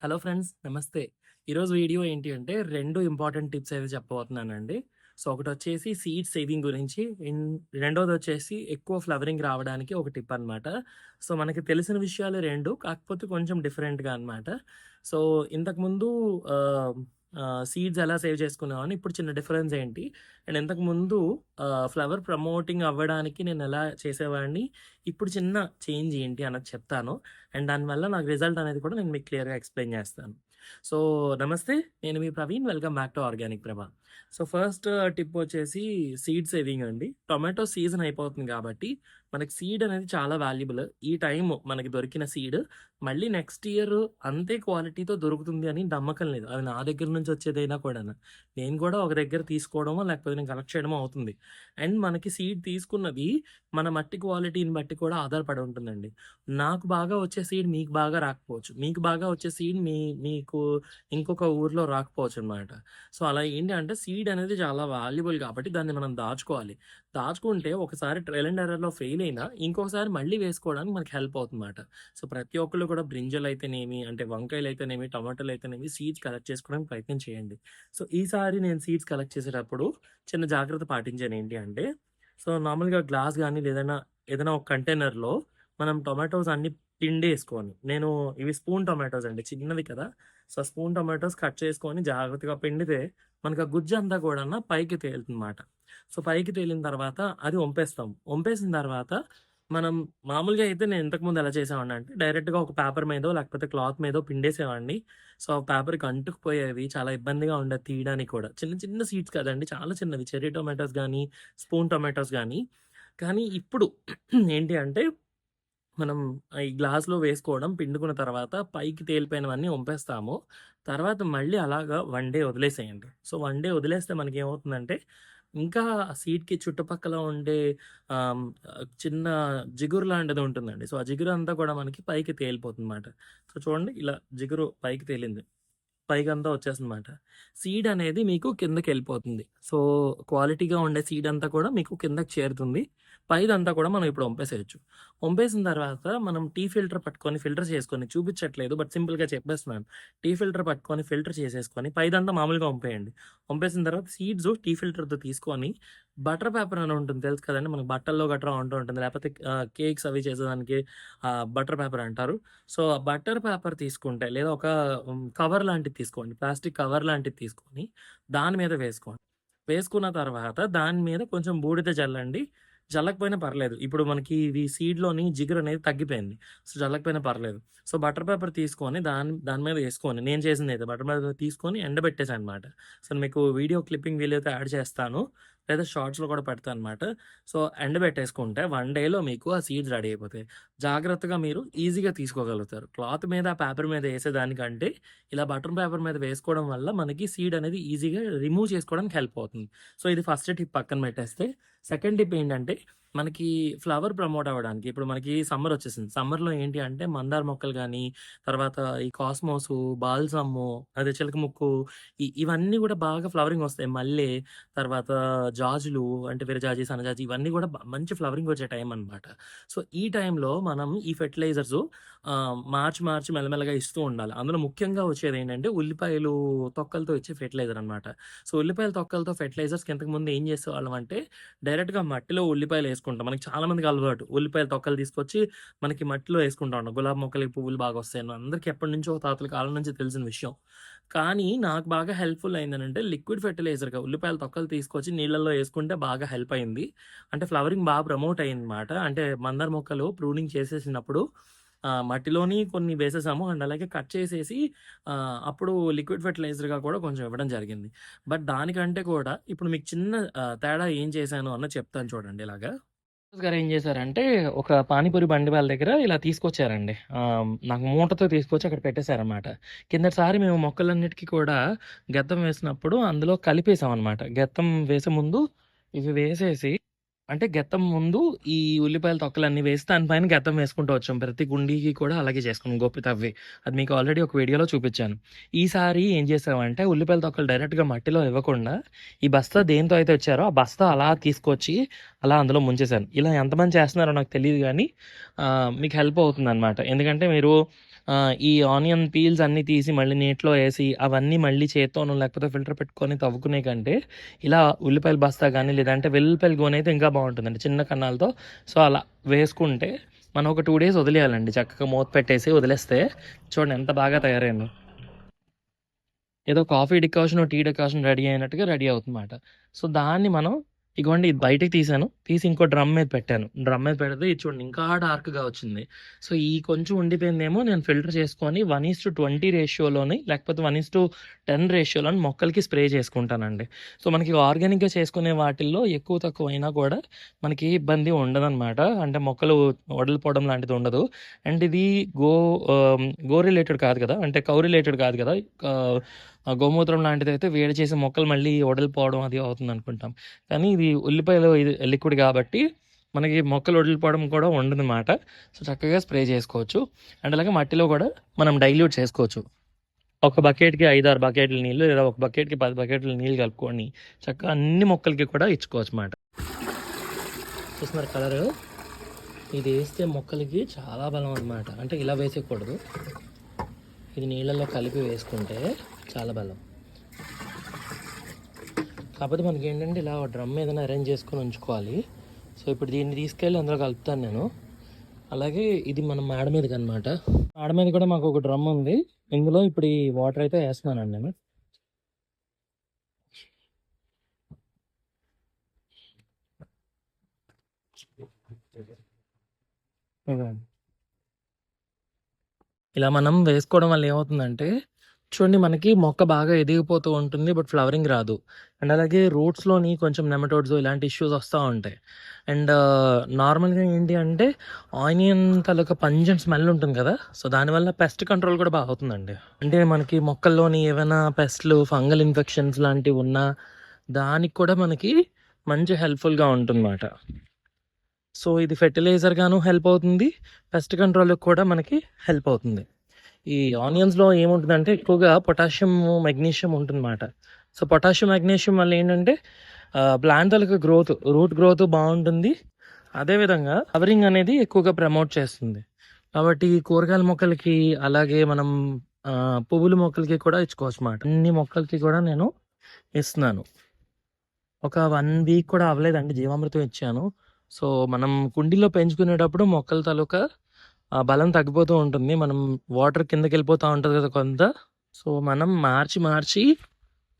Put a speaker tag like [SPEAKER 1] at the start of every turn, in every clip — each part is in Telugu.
[SPEAKER 1] హలో ఫ్రెండ్స్ నమస్తే. ఈరోజు వీడియో ఏంటి అంటే 2 ఇంపార్టెంట్ టిప్స్ అయితే చెప్పబోతున్నానండి. సో, ఒకటొచ్చేసి సీడ్ సేవింగ్ గురించి. రెండోదొచ్చేసి ఎక్కువ ఫ్లవరింగ్ రావడానికి ఒక టిప్ అనమాట. సో, మనకి తెలిసిన విషయాలు 2 కాకపోతే కొంచెం డిఫరెంట్‌గా అనమాట. సో, ఇంతకుముందు ఆహ్, సీడ్స్ ఎలా సేవ్ చేసుకునేవాడిని. ఇప్పుడు చిన్న డిఫరెన్స్ ఏంటి? అండ్ ఇంతకుముందు ఫ్లవర్ ప్రమోటింగ్ అవ్వడానికి నేనెలా చేసేవాడిని. ఇప్పుడు చిన్న చేంజ్ ఏంటి అన్నది చెప్తాను. అండ్ దానివల్ల నాకు రిజల్ట్ అనేది కూడా నేను మీకు క్లియర్‌గా ఎక్స్‌ప్లెయిన్ చేస్తాను. సో, నమస్తే. నేను మీ Praveen. Welcome back to organic Prabha. So, first tip వచ్చేసి సీడ్ సేవింగ్ అండి. టొమాటో సీజన్ అయిపోతుంది కాబట్టి మనకి సీడ్ అనేది చాలా వాల్యుబుల్. ఈ టైం మనకి దొరికిన సీడ్ మళ్ళీ నెక్స్ట్ ఇయర్ అంతే క్వాలిటీతో దొరుకుతుంది అని నమ్మకం లేదు. అది నా దగ్గర నుంచి వచ్చేదైనా కూడాను. నేను కూడా ఒక దగ్గర తీసుకోవడమో లేకపోతే నేను కలెక్ట్ చేయడమో అవుతుంది. అండ్ మనకి సీడ్ తీసుకున్నది మన మట్టి క్వాలిటీని బట్టి కూడా ఆధారపడి ఉంటుందండి. నాకు బాగా వచ్చే సీడ్ మీకు బాగా రాకపోవచ్చు. మీకు బాగా వచ్చే సీడ్ మీకు ఇంకొక ఊర్లో రాకపోవచ్చనమాట. సో, అలా ఏంటి అంటే సీడ్ అనేది చాలా వాల్యుబుల్ కాబట్టి దాన్ని మనం దాచుకోవాలి. దాచుకుంటే ఒకసారి ట్రైల్ అండ్ ఎర్రర్‌లో ఫెయిల్ అయినా ఇంకొకసారి మళ్ళీ వేసుకోవడానికి మనకి హెల్ప్ అవుతుందన్నమాట. సో, ప్రతి ఒక్కళ్ళు కూడా బ్రింజలయితేనేమి, అంటే వంకాయలయితేనేమి, టమాటాలయితేనేమి సీడ్స్ కలెక్ట్ చేసుకోవడానికి ప్రయత్నం చేయండి. సో, ఈసారి నేను సీడ్స్ కలెక్ట్ చేసేటప్పుడు చిన్న జాగ్రత్త పాటించాను. ఏంటి అంటే, సో, నార్మల్‌గా గ్లాస్ గానీ ఏదైనా ఒక కంటైనర్‌లో మనం టొమాటోస్ అన్నీ పిండేసుకొని, నేను ఇవి స్పూన్ టొమాటోస్ అండి. చిన్నవి కదా! సో, స్పూన్ టొమాటోస్ కట్ చేసుకొని జాగ్రత్తగా పిండితే మనకు ఆ గుజ్జంతా కూడాను పైకి తేలుతుందన్నమాట. సో, పైకి తేలిన తర్వాత అది వంపేస్తాం. వంపేసిన తర్వాత మనం మామూలుగా అయితే నేను ఇంతకుముందు ఎలా చేసేవాడినంటే డైరెక్ట్‌గా ఒక పేపర్ మీదో లేకపోతే క్లాత్ మీదో పిండేసేవాడిని. సో, ఆ పేపర్‌కి అంటుకుపోయేవి. చాలా ఇబ్బందిగా ఉండేది తీయడానికి కూడా. చిన్న చిన్న సీడ్స్ కదండీ! చాలా చిన్నవి. చెర్రీ టొమాటోస్ గానీ, స్పూన్ టొమాటోస్ గానీ. కానీ ఇప్పుడు ఏంటి అంటే మనం ఈ గ్లాస్‌లో వేసుకోవడం, పిండుకున్న తర్వాత పైకి తేలిపోయినవన్నీ వంపేస్తాము. తర్వాత మళ్ళీ అలాగా 1 డే వదిలేసేయండి. సో, 1 డే వదిలేస్తే మనకేమవుతుందంటే, ఇంకా సీడ్‌కి చుట్టుపక్కల ఉండే ఆహ్, చిన్న జిగురు లాంటిది ఉంటుందండి. సో, ఆ జిగురంతా కూడా మనకి పైకి తేలిపోతుందన్నమాట. సో, చూడండి ఇలా జిగురు పైకి తేలింది. పైకంతా వచ్చేస్తుందన్నమాట. సీడ్ అనేది మీకు కిందకెళ్ళిపోతుంది. సో, క్వాలిటీగా ఉండే సీడ్ అంతా కూడా మీకు కిందకి చేరుతుంది. పైదంతా కూడా మనం ఇప్పుడు వంపేసేయొచ్చు. వంపేసిన తర్వాత మనం టీ ఫిల్టర్ పట్టుకొని ఫిల్టర్ చేసుకొని చూపించట్లేదు. బట్ సింపుల్‌గా చెప్పేస్తున్నాను. టీ ఫిల్టర్ పట్టుకొని ఫిల్టర్ చేసేసుకొని పైదంతా మామూలుగా వంపేయండి. వంపేసిన తర్వాత సీడ్స్ టీ ఫిల్టర్‌తో తీసుకొని బటర్ పేపర్ అని ఉంటుంది తెలుసు కదండీ! మనకు బట్టల్లో గట్రా ఉంటూ ఉంటుంది. లేకపోతే కేక్స్ అవి చేసేదానికి బటర్ పేపర్ అంటారు. సో, ఆ బటర్ పేపర్ తీసుకుంటే లేదా ఒక కవర్ లాంటిది తీసుకోండి. ప్లాస్టిక్ కవర్ లాంటిది తీసుకొని దాని మీద వేసుకోండి. వేసుకున్న తర్వాత దాని మీద కొంచెం బూడిద జల్లండి. జల్లకపోయినా పర్లేదు. ఇప్పుడు మనకి ఇది సీడ్‌లోని జిగురనేది తగ్గిపోయింది. సో, జల్లకపోయినా పర్లేదు. సో, బటర్ పేపర్ తీసుకొని దాని దాని మీద ఏసుకొని నేను చేసిందైతే బటర్ పేపర్ తీసుకొని ఎండబెట్టేసాననమాట. సో, మీకు వీడియో క్లిప్పింగ్ వీలైతే యాడ్ చేస్తాను. లేదా షార్ట్స్‌లో కూడా పెడతాననమాట. సో, ఎండబెట్టేసుకుంటే 1 డేలో మీకు ఆ సీడ్స్ రెడీ అయిపోతాయి. జాగ్రత్తగా మీరు ఈజీగా తీసుకోగలుగుతారు. క్లాత్ మీద, ఆ పేపర్ మీద ఏసేదానికంటే ఇలా బటర్ పేపర్ మీద వేసుకోవడం వల్ల మనకి సీడ్ అనేది ఈజీగా రిమూవ్ చేసుకోవడానికి హెల్ప్ అవుతుంది. సో, ఇది ఫస్ట్ టిప్ పక్కన పెట్టేస్తే, సెకండ్ టిప్ ఏంటంటే, మనకి ఫ్లవర్ ప్రమోట్ అవ్వడానికి ఇప్పుడు మనకి సమ్మర్ వచ్చేసింది. సమ్మర్‌లో ఏంటి అంటే మందార మొక్కలు గానీ, తర్వాత ఈ కాస్మోసు, బాల్సము, అదే చిలక ముక్కు ఇవన్నీ గూడా బాగా ఫ్లవరింగ్ వస్తాయి. మల్లె, తర్వాత జాజులు అంటే విరజాజి, సన్నజాజి ఇవన్నీ గూడా మంచి ఫ్లవరింగ్ వచ్చే టైం అనమాట. సో, ఈ టైంలో మనం ఈ ఫెర్టిలైజర్సు మార్చి మెల్లమెల్లగా ఇస్తూ ఉండాలి. అందులో ముఖ్యంగా వచ్చేదేంటంటే ఉల్లిపాయలు తొక్కలతో ఇచ్చే ఫెర్టిలైజర్ అనమాట. సో, ఉల్లిపాయల తొక్కలతో ఫెర్టిలైజర్స్‌కి ఇంతకుముందు ఏం చేసేవాళ్ళం అంటే డైరెక్ట్‌గా మట్టిలో ఉల్లిపాయలేసుకుంటాం. మనకి చాలా మందికి అలవాటు. ఉల్లిపాయల తొక్కలు తీసుకొచ్చి మనకి మట్టిలో ఏసుకుంటా ఉంటాం. గులాబీ మొక్కలకి పువ్వులు బాగా వస్తాయని అందరికి ఎప్పటినుంచో తాతల కాలం నుంచి తెలిసిన విషయం. కానీ నాకు బాగా హెల్ప్‌ఫుల్ అయిందనంటే లిక్విడ్ ఫెర్టిలైజర్‌గా ఉల్లిపాయల తొక్కలు తీసుకొచ్చి నీళ్ళల్లో ఏసుకుంటే బాగా హెల్ప్ అయింది. అంటే ఫ్లవరింగ్ బాగా ప్రమోట్ అయిందన్నమాట. అంటే మందార మొక్కలు ప్రూనింగ్ చేసేసినప్పుడు మట్టిలోని కొన్ని వేసేసాము. అండ్ అలాగే కట్ చేసేసి అప్పుడు లిక్విడ్ ఫెర్టిలైజర్‌గా కూడా కొంచెం ఇవ్వడం జరిగింది. బట్ దానికంటే కూడా ఇప్పుడు మీకు చిన్న తేడా ఏం చేశాను అన్నది చెప్తాను చూడండి ఇలాగా. గారు ఏం చేశారంటే, ఒక పానీపూరి బండి వాళ్ళ దగ్గర ఇలా తీసుకొచ్చారండి. నాకు మూటతో తీసుకొచ్చి అక్కడ పెట్టేశారనమాట. కిందటిసారి మేము మొక్కలన్నిటికి కూడా గెత్తం వేసినప్పుడు అందులో కలిపేసామనమాట. గెత్తం వేసే ముందు ఇవి వేసేసి అంటే గెత్తం ముందు ఈ ఉల్లిపాయల తొక్కలన్నీ వేసి దాని పైన గెత్తం వేసుకుంటూ వచ్చాం. ప్రతి గుండీకి కూడా అలాగే చేసుకున్నాం గోపి తవ్వి. అది మీకు ఆల్రెడీ ఒక వీడియోలో చూపిచ్చాను. ఈసారి ఏం చేసామంటే ఉల్లిపాయల తొక్కలు డైరెక్ట్‌గా మట్టిలో ఇవ్వకుండా ఈ బస్తా దేనితో అయితే వచ్చారో ఆ బస్తా అలా తీసుకొచ్చి అలా అందులో ముంచేశాను. ఇలా ఎంతమంది చేస్తున్నారో నాకు తెలీదు గానీ మీకు హెల్ప్ అవుతుందనమాట. ఎందుకంటే మీరు ఈ ఆనియన్ పీల్స్ అన్నీ తీసి మళ్ళీ నీటిలో వేసి అవన్నీ మళ్ళీ చేత్తోనో లేకపోతే ఫిల్టర్ పెట్టుకొని తవ్వుకునే కంటే ఇలా ఉల్లిపాయల బస్తా కానీ లేదంటే వెల్లుల్లిపాయలు గోనైతే అయితే ఇంకా బాగుంటుందండి చిన్న కన్నాలతో. సో అలా వేసుకుంటే మనం ఒక 2 డేస్ వదిలేయాలండి, చక్కగా మూత పెట్టేసి వదిలేస్తే చూడండి ఎంత బాగా తయారైందో. ఏదో coffee decoction tea decoction ready అయినట్టుగా రెడీ అవుతుందన్నమాట. సో దాన్ని మనం ఇగోండి ఇది బయటకి తీసాను, తీసి ఇంకో డ్రమ్ మీద పెట్టాను. డ్రమ్ మీద పెడితే ఇది చూడండి ఇంకా డార్క్గా వచ్చింది. సో ఈ కొంచెం ఉండిపోయిందేమో నేను ఫిల్టర్ చేసుకొని 1:20 రేషియోలోని లేకపోతే 1:10 రేషియోలోని మొక్కలకి స్ప్రే చేసుకుంటానండి. సో మనకి ఆర్గానిక్గా చేసుకునే వాటిల్లో ఎక్కువ తక్కువ అయినా కూడా మనకి ఇబ్బంది ఉండదన్నమాట. అంటే మొక్కలు వడలిపోవడం లాంటిది ఉండదు. అండ్ ఇది గో రిలేటెడ్ కాదు కదా, అంటే కౌ రిలేటెడ్ కాదు కదా. గోమూత్రం లాంటిది అయితే వేడి చేసి మొక్కలు మళ్ళీ వడలిపోవడం అది అవుతుంది అనుకుంటాం. కానీ ఇది ఉల్లిపాయలు ఇది లిక్విడ్ కాబట్టి మనకి మొక్కలు వదిలిపోవడం కూడా ఉండదన్నమాట. సో చక్కగా స్ప్రే చేసుకోవచ్చు. అండ్ అలాగే మట్టిలో కూడా మనం డైల్యూట్ చేసుకోవచ్చు. ఒక బకెట్కి 5-6 బకెట్ల నీళ్ళు లేదా ఒక బకెట్కి 10 బకెట్ల నీళ్ళు కలుపుకొని చక్కగా అన్ని మొక్కలకి కూడా ఇచ్చుకోవచ్చు అన్నమాట. చూస్తున్నారు కలర్, ఇది వేస్తే మొక్కలకి చాలా బలం అన్నమాట. అంటే ఇలా వేసేయకూడదు, ఇది నీళ్ళల్లో కలిపి వేసుకుంటే చాలా బలం. కాకపోతే మనకి ఏంటంటే ఇలా డ్రమ్ ఏదైనా అరేంజ్ చేసుకొని ఉంచుకోవాలి. సో ఇప్పుడు దీన్ని తీసుకెళ్ళి అందులో కలుపుతాను నేను. అలాగే ఇది మన మేడ మీదకి అనమాట. మేడ మీద కూడా మాకు ఒక డ్రమ్ ఉంది, ఇందులో ఇప్పుడు ఈ వాటర్ అయితే వేస్తున్నానండి నేను. ఇలా మనం వేసుకోవడం వల్ల ఏమవుతుందంటే చూడండి మనకి మొక్క బాగా ఎదిగిపోతూ ఉంటుంది, బట్ ఫ్లవరింగ్ రాదు. అండ్ అలాగే రూట్స్లోని కొంచెం నెమటోడ్స్ ఇలాంటి ఇష్యూస్ వస్తూ ఉంటాయి. అండ్ నార్మల్గా ఏంటి అంటే ఆనియన్ తాలూకా పంజెంట్ స్మెల్ ఉంటుంది కదా, సో దానివల్ల పెస్ట్ కంట్రోల్ కూడా బాగా అవుతుందండి. అంటే మనకి మొక్కల్లోని ఏమైనా పెస్ట్లు ఫంగల్ ఇన్ఫెక్షన్స్ లాంటివి ఉన్నా దానికి కూడా మనకి మంచి హెల్ప్ఫుల్గా ఉంటుందన్నమాట. సో ఇది ఫెర్టిలైజర్గాను హెల్ప్ అవుతుంది, పెస్ట్ కంట్రోల్కి కూడా మనకి హెల్ప్ అవుతుంది. ఈ ఆనియన్స్లో ఏముంటుందంటే ఎక్కువగా పొటాషియం మెగ్నీషియం ఉంటుందన్నమాట. సో పొటాషియం మెగ్నీషియం వల్ల ఏంటంటే ప్లాంట్ తాలూకా రూట్ గ్రోత్ బాగుంటుంది. అదేవిధంగా కవరింగ్ అనేది ఎక్కువగా ప్రమోట్ చేస్తుంది. కాబట్టి కూరగాయల మొక్కలకి అలాగే మనం పువ్వుల మొక్కలకి కూడా ఇచ్చుకోవచ్చు అన్నమాట. అన్ని మొక్కలకి కూడా నేను ఇస్తున్నాను. ఒక 1 వీక్ కూడా అవ్వలేదండి జీవామృతం ఇచ్చాను. సో మనం కుండీలో పెంచుకునేటప్పుడు మొక్కల తాలూకా బలం తగ్గిపోతూ ఉంటుంది, మనం వాటర్ కిందకి వెళ్ళిపోతూ ఉంటుంది కదా కొంత. సో మనం మార్చి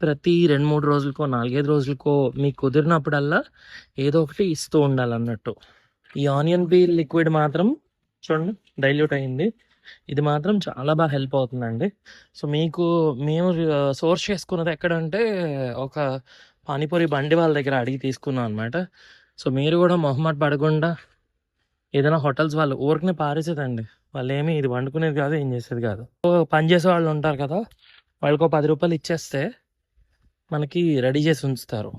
[SPEAKER 1] ప్రతి 2-3 రోజులకో 4-5 రోజులకో మీకు కుదిరినప్పుడల్లా ఏదో ఒకటి ఇస్తూ ఉండాలన్నట్టు. ఈ ఆనియన్ పీల్ లిక్విడ్ మాత్రం చూడండి డైల్యూట్ అయింది, ఇది మాత్రం చాలా బాగా హెల్ప్ అవుతుందండి. సో మేము సోర్స్ చేసుకున్నది ఎక్కడంటే ఒక పానీపూరి బండి వాళ్ళ దగ్గర అడిగి తీసుకున్నాం అనమాట. సో మీరు కూడా మొహమాట పడకుండా ఏదైనా హోటల్స్ వాళ్ళు ఊరికనే పారేసేదండి, వాళ్ళు ఏమి ఇది వండుకునేది కాదు ఏం చేసేది కాదు. పని చేసే వాళ్ళు ఉంటారు కదా, వాళ్ళకి 10 రూపాయలు ఇచ్చేస్తే మనకి రెడీ చేసి ఉంచుతారు.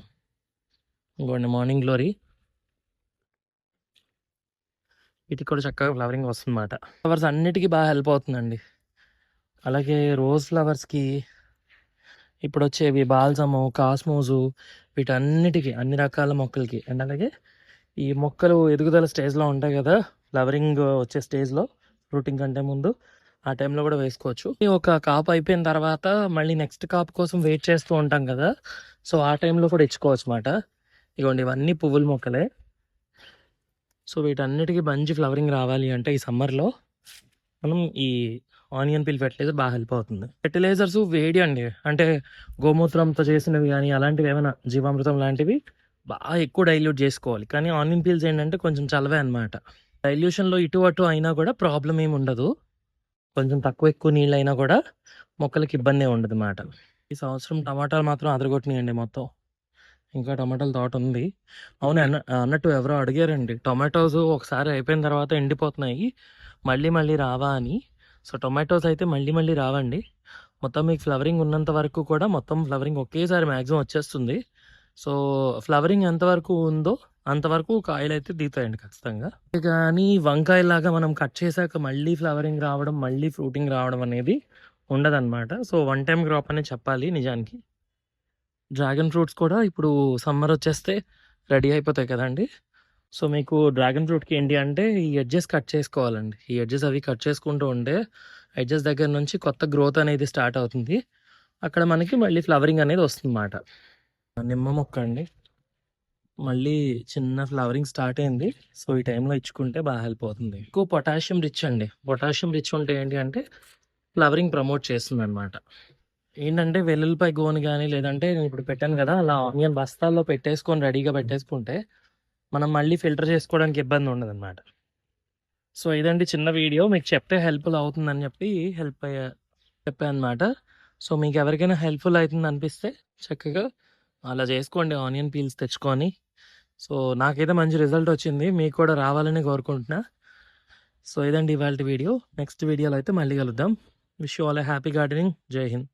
[SPEAKER 1] ఇంకోండి మార్నింగ్ గ్లోరీ, ఇది కూడా చక్కగా ఫ్లవరింగ్ వస్తుందన్నమాట. ఫ్లవర్స్ అన్నిటికీ బాగా హెల్ప్ అవుతుందండి. అలాగే రోజ్ ఫ్లవర్స్కి ఇప్పుడు వచ్చేవి బాల్సము కాస్మోజు వీటన్నిటికీ అన్ని రకాల మొక్కలకి. అండ్ అలాగే ఈ మొక్కలు ఎదుగుదల స్టేజ్లో ఉంటాయి కదా, ఫ్లవరింగ్ వచ్చే స్టేజ్లో ఫ్రూటింగ్ కంటే ముందు ఆ టైంలో కూడా వేసుకోవచ్చు. ఒక కాపు అయిపోయిన తర్వాత మళ్ళీ నెక్స్ట్ కాపు కోసం వెయిట్ చేస్తూ ఉంటాం కదా, సో ఆ టైంలో కూడా ఇచ్చుకోవచ్చు అన్నమాట. ఇగోండి ఇవన్నీ పువ్వుల మొక్కలే. సో వీటన్నిటికీ మంచి ఫ్లవరింగ్ రావాలి అంటే ఈ సమ్మర్లో మనం ఈ ఆనియన్ పీల్ ఫెర్టిలైజర్ బాగా హెల్ప్ అవుతుంది. ఫెర్టిలైజర్స్ వేడి అండి, అంటే గోమూత్రంతో చేసినవి కానీ అలాంటివి ఏమైనా జీవామృతం లాంటివి బాగా ఎక్కువ డైల్యూట్ చేసుకోవాలి. కానీ ఆనియన్ పీల్స్ ఏంటంటే కొంచెం చల్లవే అనమాట. డైల్యూషన్లో ఇటు అటు అయినా కూడా ప్రాబ్లం ఏమి ఉండదు, కొంచెం తక్కువ ఎక్కువ నీళ్ళు అయినా కూడా మొక్కలకి ఇబ్బంది ఉండదు అన్నమాట. ఈ సంవత్సరం టమాటాలు మాత్రం అదరగొట్టినాయండి మొత్తం. ఇంకా టమాటాల తోట ఉంది. అవును అన్నట్టు ఎవరో అడిగారండి, టొమాటోస్ ఒకసారి అయిపోయిన తర్వాత ఎండిపోతున్నాయి మళ్ళీ రావా అని. సో టొమాటోస్ అయితే మళ్ళీ రావండి, మొత్తం మీకు ఫ్లవరింగ్ ఉన్నంత వరకు కూడా మొత్తం ఫ్లవరింగ్ ఒకేసారి మ్యాక్సిమం వచ్చేస్తుంది. సో ఫ్లవరింగ్ ఎంతవరకు ఉందో అంతవరకు కాయలు అయితే దిగుతాయండి ఖచ్చితంగా. కానీ వంకాయలాగా మనం కట్ చేశాక మళ్ళీ ఫ్లవరింగ్ రావడం మళ్ళీ ఫ్రూటింగ్ రావడం అనేది ఉండదన్నమాట. సో 1 టైం క్రాప్ అనే చెప్పాలి నిజానికి. డ్రాగన్ ఫ్రూట్స్ కూడా ఇప్పుడు సమ్మర్ వచ్చేస్తే రెడీ అయిపోతాయి కదండి. సో మీకు డ్రాగన్ ఫ్రూట్కి ఏంటి అంటే ఈ ఎడ్జెస్ కట్ చేసుకోవాలండి, ఈ ఎడ్జెస్ అవి కట్ చేసుకుంటూ ఉంటే ఎడ్జెస్ దగ్గర నుంచి కొత్త గ్రోత్ అనేది స్టార్ట్ అవుతుంది. అక్కడ మనకి మళ్ళీ ఫ్లవరింగ్ అనేది వస్తుందన్నమాట. నిమ్మ మొక్క అండి. మళ్ళీ చిన్న ఫ్లవరింగ్ స్టార్ట్ అయింది. సో, ఈ టైంలో ఇచ్చుకుంటే బాగా హెల్ప్ అవుతుంది. ఎక్కువ పొటాషియం రిచ్ అండి. పొటాషియం రిచ్ ఉంటే ఏంటి అంటే ఫ్లవరింగ్ ప్రమోట్ చేస్తుందన్నమాట. ఏంటంటే వెల్లుల్లిపాయ గోను గానీ, లేదంటే నేను ఇప్పుడు పెట్టాను కదా! అలా ఆనియన్ బస్తాల్లో పెట్టేసుకొని రెడీగా పెట్టేసుకుంటే, మనం మళ్ళీ ఫిల్టర్ చేసుకోవడానికి ఇబ్బంది ఉండదన్నమాట. సో, ఇదండి చిన్న వీడియో. మీకు చెప్తే హెల్ప్‌ఫుల్ అవుతుందని చెప్పి చెప్పానన్నమాట. సో, మీకెవరికైనా హెల్ప్‌ఫుల్ అయితుందనిపిస్తే చక్కగా అలా చేసుకోండి ఆనియన్ పీల్స్ తెచ్చుకొని. సో, నాకైతే మంచి రిజల్ట్ వచ్చింది. మీకు కూడా రావాలని కోరుకుంటున్నా. సో, ఇదండి ఇవాల్టి వీడియో. నెక్స్ట్ వీడియోలో అయితే మళ్ళీ కలుద్దాం. Wish you all a happy gardening. జై హింద్.